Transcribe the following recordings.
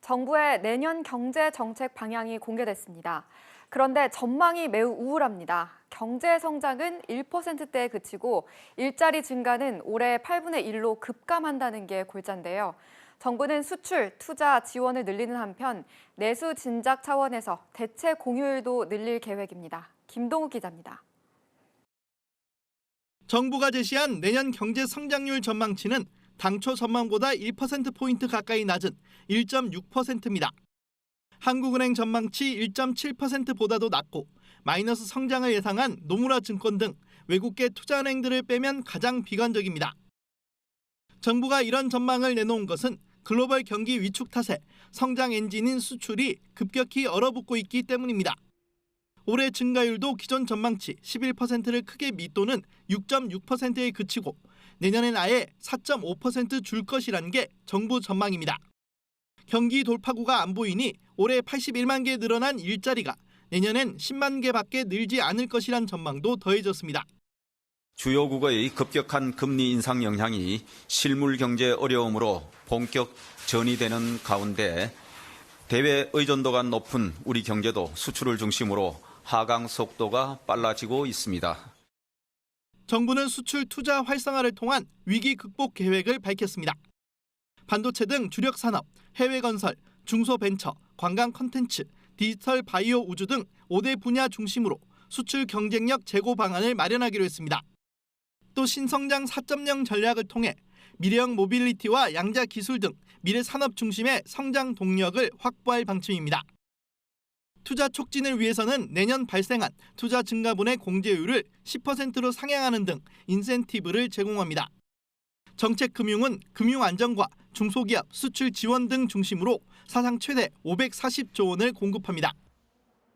정부의 내년 경제 정책 방향이 공개됐습니다. 그런데 전망이 매우 우울합니다. 경제 성장은 1%대에 그치고 일자리 증가는 올해 8분의 1로 급감한다는 게 골자인데요. 정부는 수출, 투자 지원을 늘리는 한편 내수 진작 차원에서 대체 공휴일도 늘릴 계획입니다. 김동욱 기자입니다. 정부가 제시한 내년 경제 성장률 전망치는 당초 전망보다 1%포인트 가까이 낮은 1.6%입니다. 한국은행 전망치 1.7%보다도 낮고 마이너스 성장을 예상한 노무라 증권 등 외국계 투자은행들을 빼면 가장 비관적입니다. 정부가 이런 전망을 내놓은 것은 글로벌 경기 위축 탓에 성장 엔진인 수출이 급격히 얼어붙고 있기 때문입니다. 올해 증가율도 기존 전망치 11%를 크게 밑도는 6.6%에 그치고 내년엔 아예 4.5% 줄 것이라는 게 정부 전망입니다. 경기 돌파구가 안 보이니 올해 81만 개 늘어난 일자리가 내년엔 10만 개밖에 늘지 않을 것이란 전망도 더해졌습니다. 주요국의 급격한 금리 인상 영향이 실물 경제 어려움으로 본격 전이되는 가운데 대외 의존도가 높은 우리 경제도 수출을 중심으로 하강 속도가 빨라지고 있습니다. 정부는 수출 투자 활성화를 통한 위기 극복 계획을 밝혔습니다. 반도체 등 주력 산업, 해외 건설, 중소벤처, 관광 콘텐츠, 디지털 바이오 우주 등 5대 분야 중심으로 수출 경쟁력 제고 방안을 마련하기로 했습니다. 또 신성장 4.0 전략을 통해 미래형 모빌리티와 양자 기술 등 미래 산업 중심의 성장 동력을 확보할 방침입니다. 투자 촉진을 위해서는 내년 발생한 투자 증가분의 공제율을 10%로 상향하는 등 인센티브를 제공합니다. 정책 금융은 금융 안정과 중소기업 수출 지원 등 중심으로 사상 최대 540조 원을 공급합니다.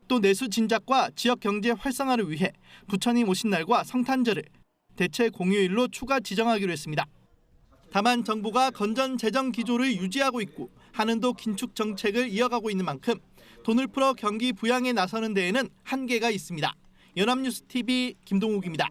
또 내수 진작과 지역 경제 활성화를 위해 부처님 오신 날과 성탄절을 대체 공휴일로 추가 지정하기로 했습니다. 다만 정부가 건전 재정 기조를 유지하고 있고 한은도 긴축 정책을 이어가고 있는 만큼 돈을 풀어 경기 부양에 나서는 데에는 한계가 있습니다. 연합뉴스 TV 김동욱입니다.